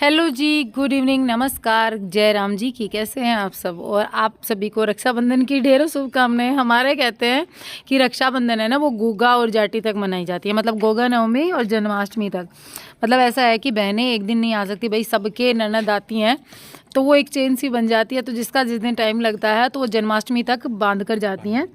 Hello जी, good evening, नमस्कार, जय राम जी की। कैसे हैं आप सब? और आप सभी को रक्षाबंधन की ढेरों शुभकामनाएं। हमारे कहते हैं कि रक्षाबंधन है ना, वो गुगा और जाटी तक मनाई जाती है, मतलब गोगा नवमी और जन्माष्टमी तक। मतलब ऐसा है कि बहनें एक दिन नहीं आ सकती भाई, सबके ननद आती हैं तो वो एक चेन सी बन जाती है। तो जिसका जिस दिन टाइम लगता है तो वो जन्माष्टमी तक बांध कर जाती हैं।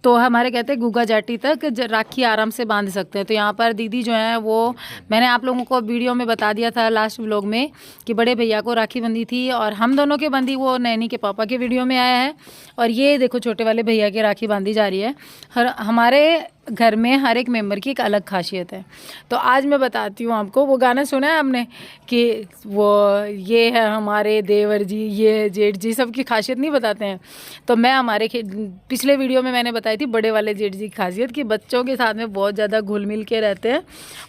तो हमारे कहते हैं गुगा जाटी तक राखी आराम से बांध सकते हैं। तो यहाँ पर दीदी जो है वो, मैंने आप लोगों को वीडियो में बता दिया था लास्ट व्लॉग में कि बड़े भैया को राखी बंधी थी और हम दोनों के बंधी, वो नैनी के पापा के वीडियो में आया है। और ये देखो छोटे वाले भैया की राखी बांधी जा रही है। हमारे घर में हर एक मेंबर की एक अलग खासियत है। तो आज मैं बताती हूँ आपको। वो गाना सुना है आपने कि वो ये है हमारे देवर जी, ये है जेठ जी, सबकी खासियत नहीं बताते हैं। तो मैं हमारे पिछले वीडियो में मैंने बताई थी बड़े वाले जेठ जी की खासियत कि बच्चों के साथ में बहुत ज़्यादा घुल मिल के रहते हैं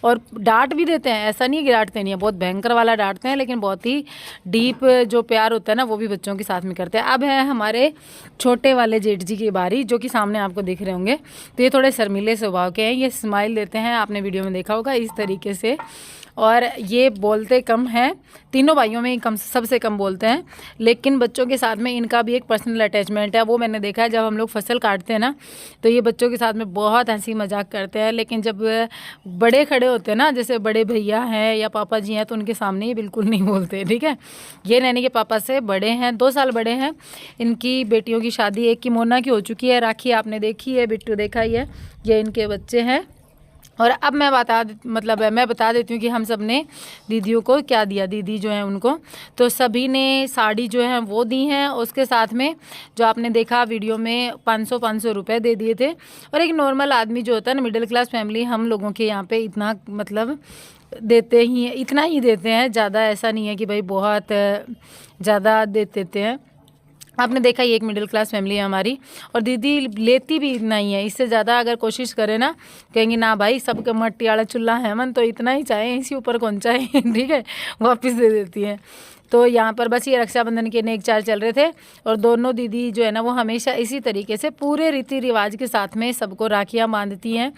और डांट भी देते हैं। ऐसा नहीं है कि डांटते नहीं है, बहुत भयंकर वाला डांटते हैं, लेकिन बहुत ही डीप जो प्यार होता है ना वो भी बच्चों के साथ में करते हैं। अब है हमारे छोटे वाले जेठ जी की बारी, जो कि सामने आपको दिख रहे होंगे। तो ये थोड़े शर्मीले स्वभाव के हैं, ये स्माइल देते हैं, आपने वीडियो में देखा होगा इस तरीके से। और ये बोलते कम हैं, तीनों भाइयों में कम, सबसे कम बोलते हैं, लेकिन बच्चों के साथ में इनका भी एक पर्सनल अटैचमेंट है। वो मैंने देखा है, जब हम लोग फसल काटते हैं ना तो ये बच्चों के साथ में बहुत हंसी मजाक करते हैं, लेकिन जब बड़े खड़े होते हैं ना, जैसे बड़े भैया हैं या पापा जी हैं, तो उनके सामने ये बिल्कुल नहीं बोलते। ठीक है, ये नैनी के पापा से बड़े हैं, 2 साल बड़े हैं। इनकी बेटियों की शादी, एक की मोना की हो चुकी है, राखी आपने देखी है, बिट्टू देखा ही है, ये इनके बच्चे हैं। और अब मैं बता देती हूँ कि हम सब ने दीदियों को क्या दिया। दीदी जो है उनको तो सभी ने साड़ी जो है वो दी हैं, उसके साथ में जो आपने देखा वीडियो में 500 रुपए दे दिए थे। और एक नॉर्मल आदमी जो होता है ना, मिडिल क्लास फैमिली, हम लोगों के यहाँ पे इतना मतलब देते ही, इतना ही देते हैं, ज़्यादा ऐसा नहीं है कि भाई बहुत ज़्यादा दे देते हैं। आपने देखा ये एक मिडिल क्लास फैमिली है हमारी, और दीदी लेती भी इतना ही है। इससे ज़्यादा अगर कोशिश करें ना, कहेंगे ना भाई सबके मट्टी वाला चूल्हा है मन, तो इतना ही चाहे, इसी ऊपर कौन चाहे ठीक है, वापस दे देती है। तो यहाँ पर बस ये रक्षाबंधन के नेक चार चल रहे थे, और दोनों दीदी जो है ना वो हमेशा इसी तरीके से पूरे रीति रिवाज के साथ में सबको राखियाँ बांधती हैं।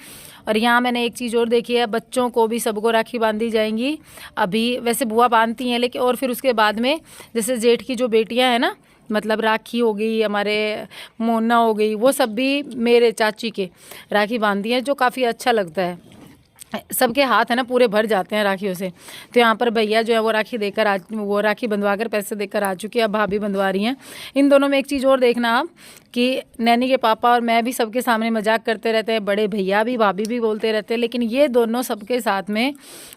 और यहाँ मैंने एक चीज़ और देखी है, बच्चों को भी सबको राखी बांधी जाएंगी। अभी वैसे बुआ बांधती हैं, लेकिन और फिर उसके बाद में जैसे जेठ की जो बेटियाँ हैं ना, मतलब राखी हो गई, हमारे मोना हो गई, वो सब भी मेरे चाची के राखी बांधी हैं, जो काफ़ी अच्छा लगता है। सबके हाथ है ना पूरे भर जाते हैं राखियों से। तो यहाँ पर भैया जो है वो वो राखी बंधवा कर पैसे देकर आ चुकी है, अब भाभी बंधवा रही हैं। इन दोनों में एक चीज़ और देखना आप कि नैनी के पापा और मैं भी सबके सामने मजाक करते रहते हैं, बड़े भैया भी भाभी भी बोलते रहते हैं, लेकिन ये दोनों सबके साथ में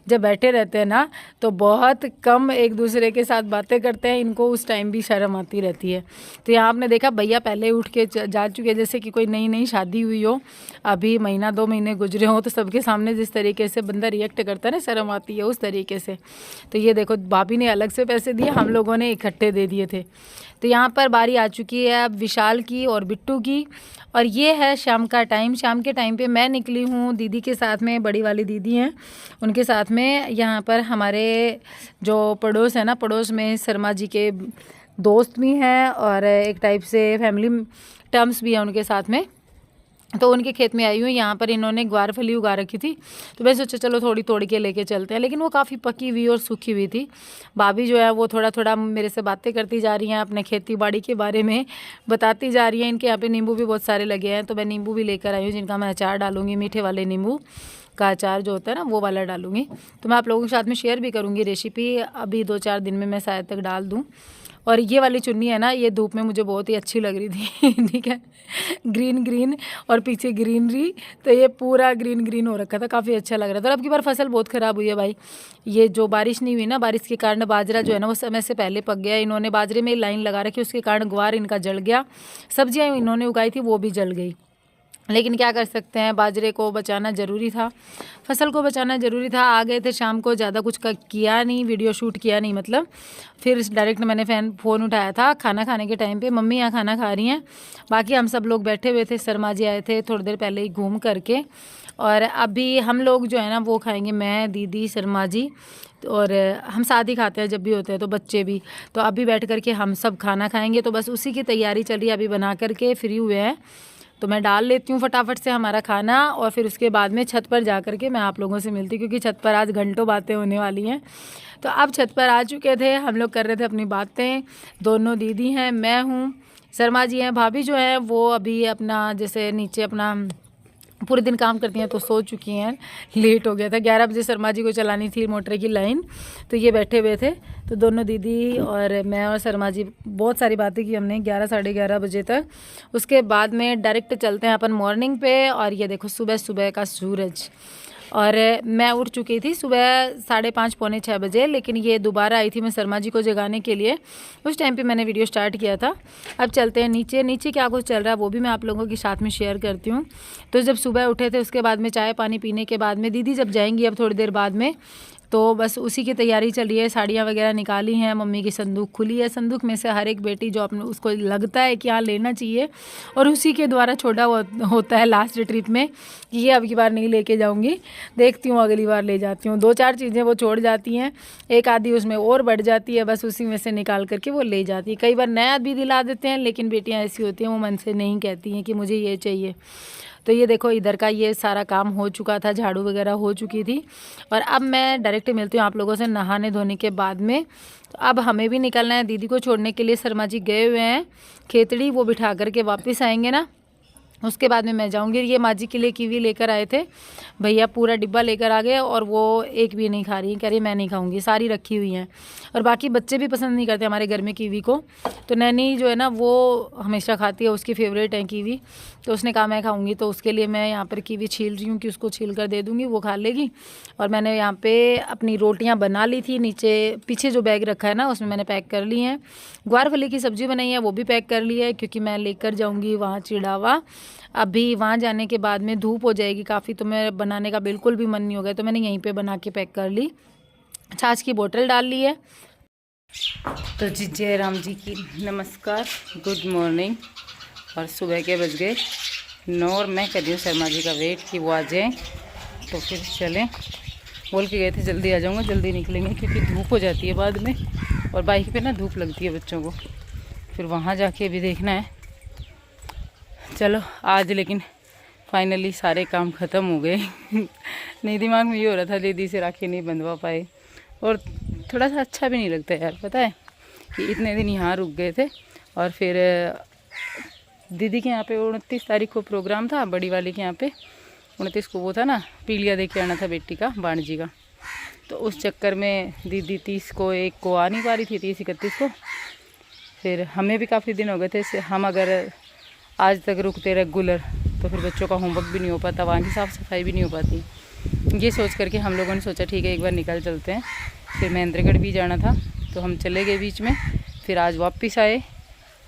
जब बैठे रहते हैं ना तो बहुत कम एक दूसरे के साथ बातें करते हैं। इनको उस टाइम भी शर्म आती रहती है। तो यहाँ आपने देखा भैया पहले उठ के जा चुके हैं, जैसे कि कोई नई नई शादी हुई हो, अभी महीना 2 महीने गुजरे हो, तो सबके सामने जिस तरीके से बंदा रिएक्ट करता है ना, शर्म आती है उस तरीके से। तो ये देखो भाभी ने अलग से पैसे दिए, हम लोगों ने इकट्ठे दे दिए थे। तो यहाँ पर बारी आ चुकी है अब विशाल की और बिट्टू की। और ये है शाम का टाइम। शाम के टाइम पे मैं निकली हूँ दीदी के साथ में, बड़ी वाली दीदी हैं उनके साथ में। यहाँ पर हमारे जो पड़ोस है ना, पड़ोस में शर्मा जी के दोस्त भी हैं और एक टाइप से फैमिली टर्म्स भी हैं उनके साथ में। तो उनके खेत में आई हूँ। यहाँ पर इन्होंने ग्वारफली उगा रखी थी, तो मैं सोचा चलो थोड़ी तोड़ के लेके चलते हैं, लेकिन वो काफ़ी पकी हुई और सूखी हुई थी। भाभी जो है वो थोड़ा थोड़ा मेरे से बातें करती जा रही हैं, अपने खेती बाड़ी के बारे में बताती जा रही हैं। इनके यहाँ पे नींबू भी बहुत सारे लगे हैं, तो मैं नींबू भी लेकर आई हूँ, जिनका मैं अचार डालूंगी, मीठे वाले नींबू का अचार जो होता है ना वो वाला डालूंगी। तो मैं आप लोगों के साथ में शेयर भी करूँगी रेसिपी, अभी 2-4 दिन में मैं शायद तक डाल दूँ। और ये वाली चुन्नी है ना, ये धूप में मुझे बहुत ही अच्छी लग रही थी ठीक है, ग्रीन ग्रीन और पीछे ग्रीनरी, तो ये पूरा ग्रीन ग्रीन हो रखा था, काफ़ी अच्छा लग रहा था। और अब की बार फसल बहुत ख़राब हुई है भाई। ये जो बारिश नहीं हुई ना, बारिश के कारण बाजरा जो है ना वो समय से पहले पक गया। इन्होंने बाजरे में लाइन लगा रखी, उसके कारण ग्वार इनका जल गया। सब्जियाँ इन्होंने उगाई थी वो भी जल गई, लेकिन क्या कर सकते हैं, बाजरे को बचाना ज़रूरी था, फसल को बचाना ज़रूरी था। आ गए थे शाम को, ज़्यादा कुछ किया नहीं, वीडियो शूट किया नहीं, मतलब फिर डायरेक्ट मैंने फ़ोन उठाया था खाना खाने के टाइम पे। मम्मी यहाँ खाना खा रही हैं, बाकी हम सब लोग बैठे हुए थे। शर्मा जी आए थे थोड़ी देर पहले ही घूम करके, और अभी हम लोग जो है ना वो खाएंगे, मैं, दीदी, शर्मा जी, और हम साथ ही खाते हैं जब भी होते हैं, तो बच्चे भी। तो अभी बैठ करके हम सब खाना खाएंगे, तो बस उसी की तैयारी चल रही है, अभी बना करके फ्री हुए हैं। तो मैं डाल लेती हूँ फटाफट से हमारा खाना, और फिर उसके बाद में छत पर जा कर के मैं आप लोगों से मिलती हूँ, क्योंकि छत पर आज घंटों बातें होने वाली हैं। तो अब छत पर आ चुके थे, हम लोग कर रहे थे अपनी बातें। दोनों दीदी हैं, मैं हूँ, शर्मा जी हैं, भाभी जो है वो अभी अपना जैसे नीचे अपना पूरे दिन काम करती हैं तो सो चुकी हैं। लेट हो गया था, 11 बजे शर्मा जी को चलानी थी मोटर की लाइन, तो ये बैठे हुए थे। तो दोनों दीदी और मैं और शर्मा जी बहुत सारी बातें की हमने 11 साढ़े 11 बजे तक। उसके बाद में डायरेक्ट चलते हैं अपन मॉर्निंग पे, और ये देखो सुबह सुबह का सूरज। और मैं उठ चुकी थी सुबह 5:30 पौने 6 बजे, लेकिन ये दोबारा आई थी मैं शर्मा जी को जगाने के लिए। उस टाइम पे मैंने वीडियो स्टार्ट किया था। अब चलते हैं नीचे, नीचे क्या कुछ चल रहा है वो भी मैं आप लोगों के साथ में शेयर करती हूँ। तो जब सुबह उठे थे उसके बाद में चाय पानी पीने के बाद में दीदी जब जाएंगी अब थोड़ी देर बाद में, तो बस उसी की तैयारी चल रही है। साड़ियाँ वगैरह निकाली हैं, मम्मी की संदूक खुली है, संदूक में से हर एक बेटी जो अपने उसको लगता है कि हाँ लेना चाहिए, और उसी के द्वारा छोड़ा होता है लास्ट ट्रिप में कि ये अब की बार नहीं लेके जाऊंगी, देखती हूँ अगली बार ले जाती हूँ। 2-4 चीज़ें वो छोड़ जाती हैं, एक आधी उसमें और बढ़ जाती है, बस उसी में से निकाल करके वो ले जाती है। कई बार नया भी दिला देते हैं, लेकिन बेटियाँ ऐसी होती हैं वो मन से नहीं कहती हैं कि मुझे ये चाहिए। तो ये देखो इधर का ये सारा काम हो चुका था, झाड़ू वगैरह हो चुकी थी, और अब मैं डायरेक्ट मिलती हूँ आप लोगों से नहाने धोने के बाद में। तो अब हमें भी निकलना है, दीदी को छोड़ने के लिए शर्मा जी गए हुए हैं खेतड़ी, वो बिठा करके वापस आएंगे ना, उसके बाद में मैं जाऊंगी। ये माँ जी के लिए कीवी लेकर आए थे भैया, पूरा डिब्बा लेकर आ गए, और वो एक भी नहीं खा रही, कह रही मैं नहीं खाऊंगी, सारी रखी हुई हैं। और बाकी बच्चे भी पसंद नहीं करते हमारे घर में कीवी को, तो नैनी जो है ना वो हमेशा खाती है, उसकी फेवरेट है कीवी, तो उसने कहा मैं खाऊंगी, तो उसके लिए मैं यहाँ पर कीवी छील रही हूँ कि उसको छील कर दे दूँगी, वो खा लेगी। और मैंने यहाँ पे अपनी रोटियाँ बना ली थी, नीचे पीछे जो बैग रखा है ना उसमें मैंने पैक कर ली हैं। ग्वार फली की सब्ज़ी बनाई है, वो भी पैक कर ली है, क्योंकि मैं लेकर जाऊँगी वहाँ चिड़ावा। अभी वहाँ जाने के बाद में धूप हो जाएगी काफ़ी, तो मैं बनाने का बिल्कुल भी मन नहीं हो गया, तो मैंने यहीं पे बना के पैक कर ली। छाछ की बोतल डाल ली है। तो जी जय राम जी की नमस्कार, गुड मॉर्निंग। और सुबह के बज गए 9, और मैं कर रही हूँ शर्मा जी का वेट कि वो आ जाएँ तो फिर चलें। बोल के गए थे जल्दी आ जाऊँगा, जल्दी निकलेंगे, क्योंकि धूप हो जाती है बाद में, और बाइक पे ना धूप लगती है बच्चों को, फिर वहाँ जाके भी देखना है। चलो आज लेकिन फाइनली सारे काम ख़त्म हो गए। नहीं दिमाग में ये हो रहा था दीदी से राखी नहीं बंधवा पाए, और थोड़ा सा अच्छा भी नहीं लगता यार, पता है कि इतने दिन यहाँ रुक गए थे, और फिर दीदी के यहाँ पे 29 तारीख को प्रोग्राम था, बड़ी वाली के यहाँ पे 29 को वो था ना, पीलिया दे के आना था बेटी का, बाणजी का। तो उस चक्कर में दीदी 30 को 1 को आ नहीं पा रही थी, 30-31 को। फिर हमें भी काफ़ी दिन हो गए थे, हम अगर आज तक रुकते रेगुलर तो फिर बच्चों का होमवर्क भी नहीं हो पाता, वहाँ की साफ़ सफाई भी नहीं हो पाती। ये सोच करके हम लोगों ने सोचा ठीक है एक बार निकल चलते हैं। फिर महेंद्रगढ़ भी जाना था, तो हम चले गए बीच में, फिर आज वापस आए।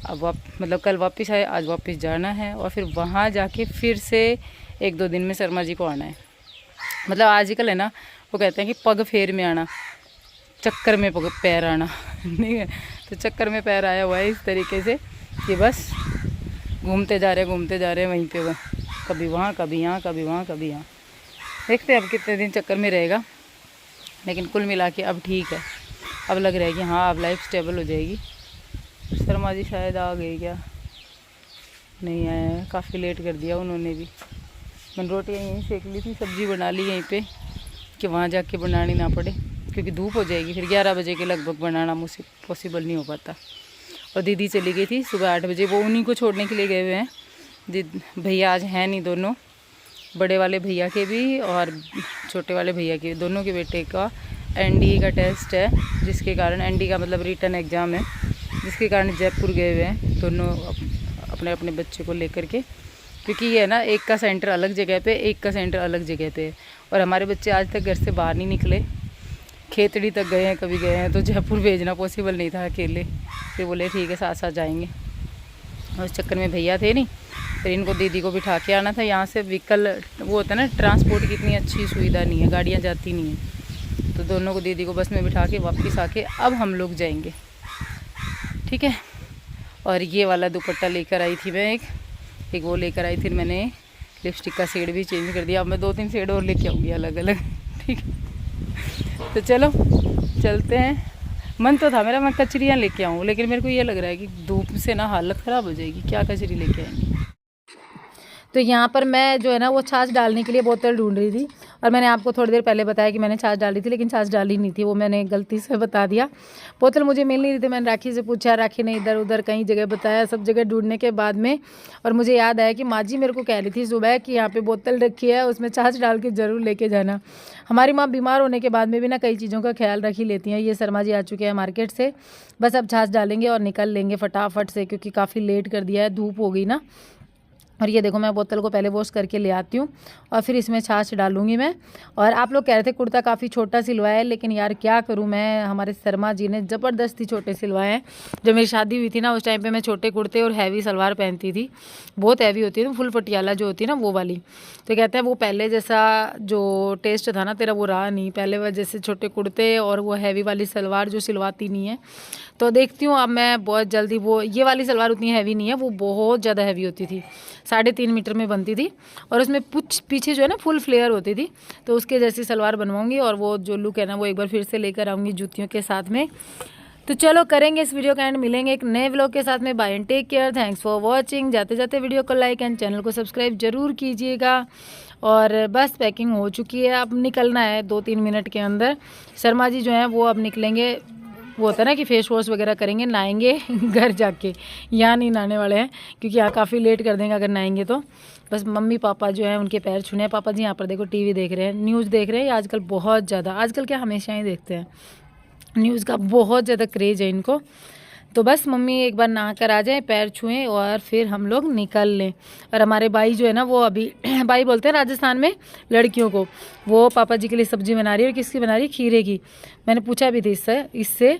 अब मतलब कल वापस आए, आज वापस जाना है, और फिर वहाँ जाके फिर से 1-2 दिन में शर्मा जी को आना है। मतलब आजकल है ना वो कहते हैं कि पग फेर में आना, चक्कर में पैर आना नहीं है, तो चक्कर में पैर आया हुआ है इस तरीके से कि बस घूमते जा रहे वहीं पे, वह कभी वहाँ कभी यहाँ, कभी वहाँ कभी यहाँ। देखते हैं अब कितने दिन चक्कर में रहेगा, लेकिन कुल मिला के अब ठीक है। अब लग रहा है कि हाँ अब लाइफ स्टेबल हो जाएगी। शर्मा जी शायद आ गई क्या, नहीं आया है, काफ़ी लेट कर दिया उन्होंने भी। मैंने रोटियाँ यहीं सेक ली थी, सब्ज़ी बना ली यहीं पे कि वहाँ जाके बनानी ना पड़े, क्योंकि धूप हो जाएगी, फिर 11 बजे के लगभग बनाना मुझसे पॉसिबल नहीं हो पाता। और दीदी चली गई थी सुबह 8 बजे, वो उन्हीं को छोड़ने के लिए गए हुए हैं। भैया आज हैं नहीं, दोनों बड़े वाले भैया के भी और छोटे वाले भैया के, दोनों के बेटे का एनडी का टेस्ट है, जिसके कारण एनडी का मतलब रिटर्न एग्ज़ाम है, जिसके कारण जयपुर गए हुए हैं दोनों अपने अपने बच्चे को लेकर के। क्योंकि ये है ना, एक का सेंटर अलग जगह पे, एक का सेंटर अलग जगह पे है, और हमारे बच्चे आज तक घर से बाहर नहीं निकले। खेतड़ी तक गए हैं, कभी गए हैं, तो जयपुर भेजना पॉसिबल नहीं था अकेले। फिर बोले ठीक है साथ साथ जाएंगे, और उस चक्कर में भैया थे नहीं, फिर इनको दीदी को बिठा के आना था। यहाँ से व्हीकल वो होता है ना, ट्रांसपोर्ट की इतनी अच्छी सुविधा नहीं है, गाड़ियाँ जाती नहीं हैं, तो दोनों को दीदी को बस में बिठा के वापस आके अब हम लोग जाएंगे, ठीक है। और ये वाला दुपट्टा लेकर आई थी मैं, एक वो लेकर आई, फिर मैंने लिपस्टिक का शेड भी चेंज कर दिया। अब मैं 2-3 शेड और लेके आऊँगी अलग अलग, ठीक है। तो चलो चलते हैं। मन तो था मेरा मैं कचरियाँ लेके आऊँ, लेकिन मेरे को ये लग रहा है कि धूप से ना हालत ख़राब हो जाएगी, क्या कचरी लेके आएंगे। तो यहाँ पर मैं जो है ना वो छाछ डालने के लिए बोतल ढूंढ रही थी, और मैंने आपको थोड़ी देर पहले बताया कि मैंने छाछ डाली थी, लेकिन छाछ डाली नहीं थी, वो मैंने गलती से बता दिया। बोतल मुझे मिल नहीं रही थी, मैंने राखी से पूछा, राखी ने इधर उधर कई जगह बताया, सब जगह ढूंढने के बाद में और मुझे याद आया कि माँ जी मेरे को कह रही थी सुबह कि यहाँ पे बोतल रखी है, उसमें छाछ डाल के ज़रूर लेके जाना। हमारी माँ बीमार होने के बाद में भी ना कई चीज़ों का ख्याल रख ही लेती हैं। ये शर्मा जी आ चुके हैं मार्केट से, बस अब छाछ डालेंगे और निकल लेंगे फटाफट से, क्योंकि काफ़ी लेट कर दिया है, धूप हो गई ना। और ये देखो मैं बोतल को पहले वॉश करके ले आती हूँ और फिर इसमें छाछ डालूंगी मैं। और आप लोग कह रहे थे कुर्ता काफ़ी छोटा सिलवाया है, लेकिन यार क्या करूँ मैं, हमारे शर्मा जी ने ज़बरदस्ती छोटे सिलवाए हैं। जब मेरी शादी हुई थी ना उस टाइम पे मैं छोटे कुर्ते और हैवी सलवार पहनती थी, बहुत हैवी होती है, फुल पटियाला जो होती है ना वो वाली। तो कहते हैं वो पहले जैसा जो टेस्ट था ना तेरा वो रहा नहीं, पहले वह जैसे छोटे कुर्ते और वो हैवी वाली सलवार जो सिलवाती नहीं है। तो देखती हूँ अब मैं बहुत जल्दी, वो ये वाली सलवार उतनी हैवी नहीं है, वो बहुत ज़्यादा हैवी होती थी, 3.5 मीटर में बनती थी और उसमें पीछे जो है ना फुल फ्लेयर होती थी। तो उसके जैसी सलवार बनवाऊंगी और वो जो लुक है ना वो एक बार फिर से लेकर आऊँगी जूतियों के साथ में। तो चलो करेंगे इस वीडियो का एंड, मिलेंगे एक नए व्लॉग के साथ में। Bye and take care, thanks for watching. जाते जाते वीडियो को लाइक एंड चैनल को सब्सक्राइब जरूर कीजिएगा। और बस पैकिंग हो चुकी है, अब निकलना है 2-3 मिनट के अंदर। शर्मा जी जो हैं वो अब निकलेंगे, वो होता है ना कि फेस वॉश वगैरह करेंगे, नहाएंगे घर जाके, यहाँ नहीं नहाने वाले हैं क्योंकि यहाँ काफ़ी लेट कर देंगे अगर नहाएंगे तो। बस मम्मी पापा जो हैं उनके पैर छूने हैं। पापा जी यहाँ पर देखो टीवी देख रहे हैं, न्यूज़ देख रहे हैं आजकल बहुत ज़्यादा, आजकल क्या हमेशा ही देखते हैं, न्यूज़ का बहुत ज़्यादा क्रेज़ है इनको। तो बस मम्मी एक बार नहा कर आ जाए, पैर छुएं और फिर हम लोग निकल लें। और हमारे भाई जो है ना वो अभी भाई बोलते हैं राजस्थान में लड़कियों को, वो पापा जी के लिए सब्ज़ी बना रही है। और किसकी बना रही है? खीरे की। मैंने पूछा भी थी इससे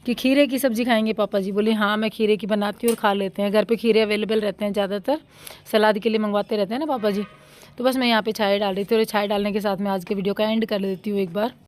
कि खीरे की सब्ज़ी खाएंगे पापा जी? बोली हाँ मैं खीरे की बनाती हूँ और खा लेते हैं, घर पे खीरे अवेलेबल रहते हैं ज़्यादातर, सलाद के लिए मंगवाते रहते हैं ना पापा जी। तो बस मैं यहाँ पे चाय डाल रही थी और चाय डालने के साथ में आज के वीडियो का एंड कर देती हूँ एक बार।